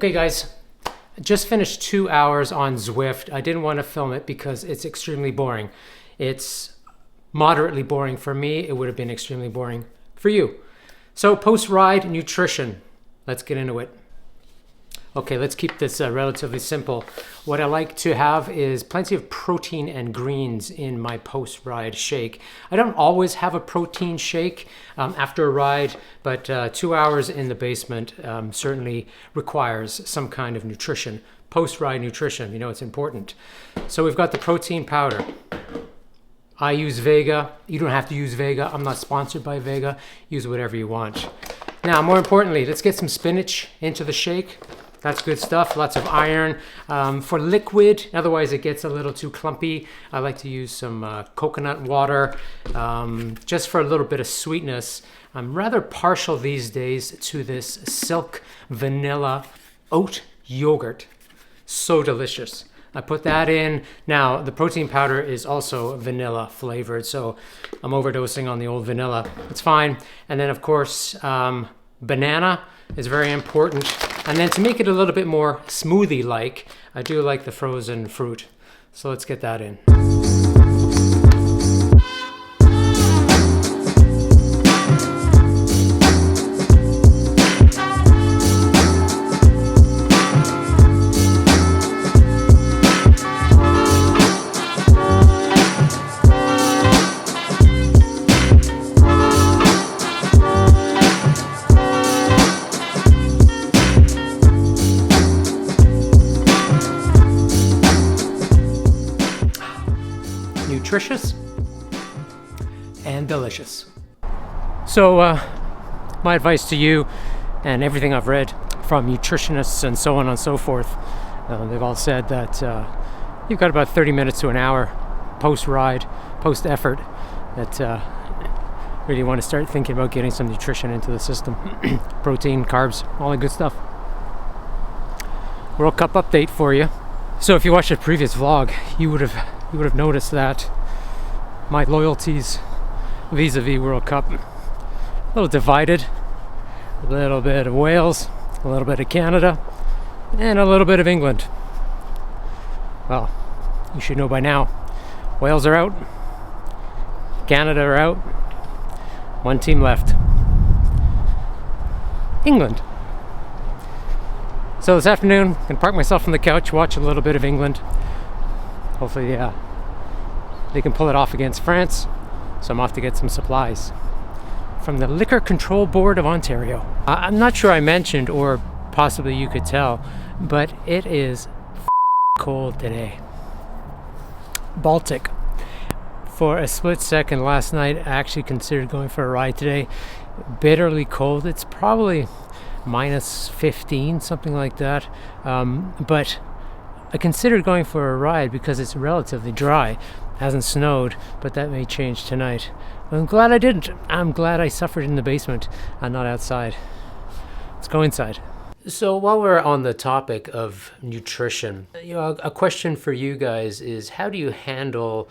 Okay guys, just finished 2 hours on Zwift. I didn't want to film it because it's extremely boring. It's moderately boring for me. It would have been extremely boring for you. So post-ride nutrition. Let's get into it. Okay, let's keep this relatively simple. What I like to have is plenty of protein and greens in my post-ride shake. I don't always have a protein shake after a ride, but 2 hours in the basement certainly requires some kind of nutrition. Post-ride nutrition, you know, it's important. So we've got the protein powder. I use Vega. You don't have to use Vega. I'm not sponsored by Vega. Use whatever you want. Now, more importantly, let's get some spinach into the shake. That's good stuff, lots of iron. For liquid, otherwise it gets a little too clumpy, I like to use some coconut water, just for a little bit of sweetness. I'm rather partial these days to this Silk Vanilla Oat Yogurt. So delicious. I put that in. Now, the protein powder is also vanilla flavored, so I'm overdosing on the old vanilla. It's fine. And then, of course, banana is very important. And then to make it a little bit more smoothie-like, I do like the frozen fruit. So let's get that in. Nutritious and delicious. So my advice to you and everything I've read from nutritionists and so on and so forth, they've all said that you've got about 30 minutes to an hour post-ride, post-effort that really want to start thinking about getting some nutrition into the system. Protein, carbs, all that good stuff. World Cup update for you. So if you watched a previous vlog, you would have noticed that my loyalties vis-a-vis World Cup a little divided. A little bit of Wales, a little bit of Canada, and a little bit of England. Well, you should know by now, Wales are out, Canada are out, one team left, England. So this afternoon, I'm gonna park myself on the couch, watch a little bit of England. Hopefully, they can pull it off against France. So I'm off to get some supplies from the Liquor Control Board of Ontario. I'm not sure I mentioned, or possibly you could tell, but it is cold today. Baltic. For a split second last night, I actually considered going for a ride today. Bitterly cold. It's probably minus 15, something like that. But I considered going for a ride because it's relatively dry. Hasn't snowed, but that may change tonight. I'm glad I didn't. I'm glad I suffered in the basement and not outside. Let's go inside. So while we're on the topic of nutrition, a question for you guys is, how do you handle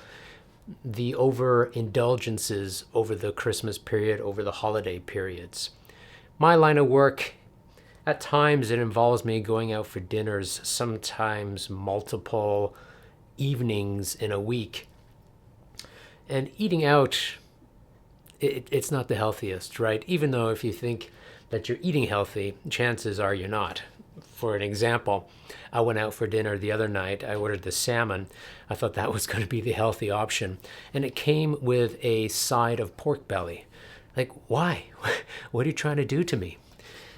the overindulgences over the Christmas period, over the holiday periods? My line of work, at times it involves me going out for dinners, sometimes multiple evenings in a week. And eating out, it's not the healthiest, right? Even though if you think that you're eating healthy, chances are you're not. For an example, I went out for dinner the other night. I ordered the salmon. I thought that was going to be the healthy option. And it came with a side of pork belly. Like, why? What are you trying to do to me?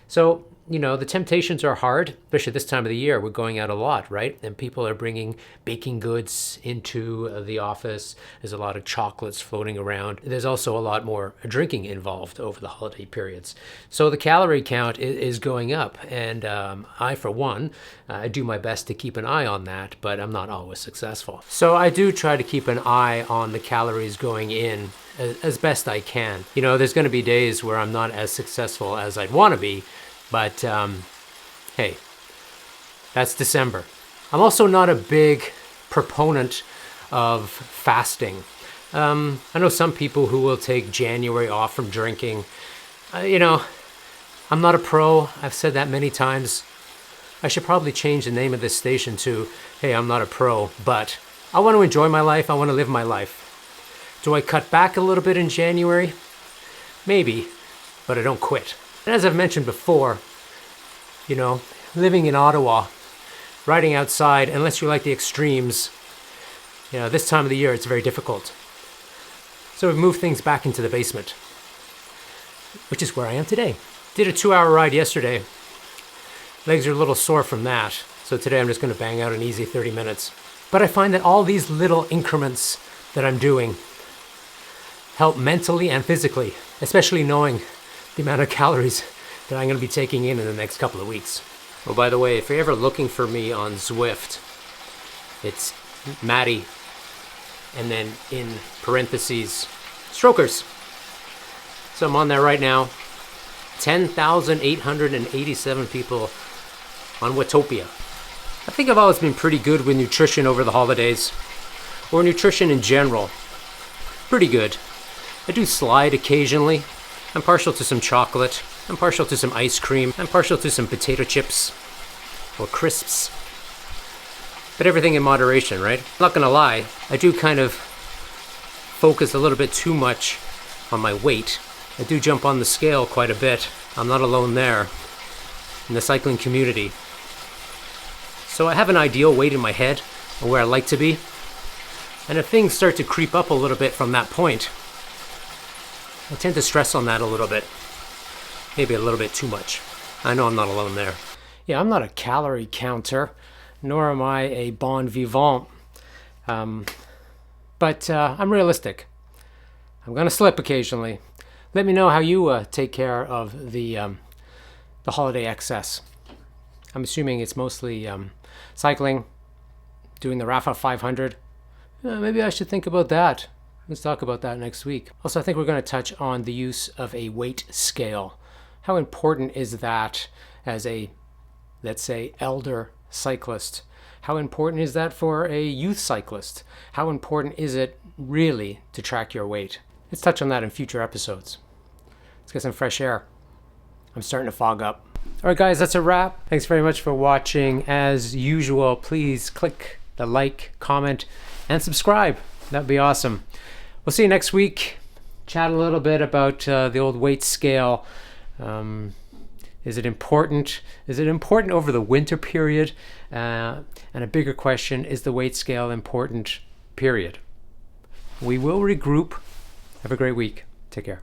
So, you know, the temptations are hard, especially this time of the year. We're going out a lot, right? And people are bringing baking goods into the office. There's a lot of chocolates floating around. There's also a lot more drinking involved over the holiday periods. So the calorie count is going up. And I, for one, I do my best to keep an eye on that, but I'm not always successful. So I do try to keep an eye on the calories going in as best I can. You know, there's going to be days where I'm not as successful as I'd want to be. But, hey, that's December. I'm also not a big proponent of fasting. I know some people who will take January off from drinking. You know, I'm not a pro. I've said that many times. I should probably change the name of this station to, hey, I'm not a pro, but I want to enjoy my life. I want to live my life. Do I cut back a little bit in January? Maybe, but I don't quit. And as I've mentioned before, you know, living in Ottawa, riding outside, unless you like the extremes, you know, this time of the year, it's very difficult. So we've moved things back into the basement, which is where I am today. Did a 2-hour ride yesterday. Legs are a little sore from that. So today I'm just going to bang out an easy 30 minutes. But I find that all these little increments that I'm doing help mentally and physically, especially knowing the amount of calories that I'm going to be taking in the next couple of weeks. Oh, by the way, if you're ever looking for me on Zwift, it's Maddie, and then in parentheses, Strokers. So I'm on there right now. 10,887 people on Watopia. I think I've always been pretty good with nutrition over the holidays, or nutrition in general. Pretty good. I do slide occasionally. I'm partial to some chocolate. I'm partial to some ice cream. I'm partial to some potato chips or crisps. But everything in moderation, right? I'm not gonna lie, I do kind of focus a little bit too much on my weight. I do jump on the scale quite a bit. I'm not alone there in the cycling community. So I have an ideal weight in my head of where I like to be. And if things start to creep up a little bit from that point, I tend to stress on that a little bit. Maybe a little bit too much. I know I'm not alone there. Yeah, I'm not a calorie counter, nor am I a bon vivant. But I'm realistic. I'm going to slip occasionally. Let me know how you take care of the holiday excess. I'm assuming it's mostly cycling, doing the Rafa 500. Maybe I should think about that. Let's talk about that next week. Also, I think we're going to touch on the use of a weight scale. How important is that as a, let's say, elder cyclist? How important is that for a youth cyclist? How important is it really to track your weight? Let's touch on that in future episodes. Let's get some fresh air. I'm starting to fog up. All right, guys, that's a wrap. Thanks very much for watching. As usual, please click the like, comment, and subscribe. That'd be awesome. We'll see you next week. Chat a little bit about the old weight scale. Is it important? Is it important over the winter period? And a bigger question, is the weight scale important, period? We will regroup. Have a great week. Take care.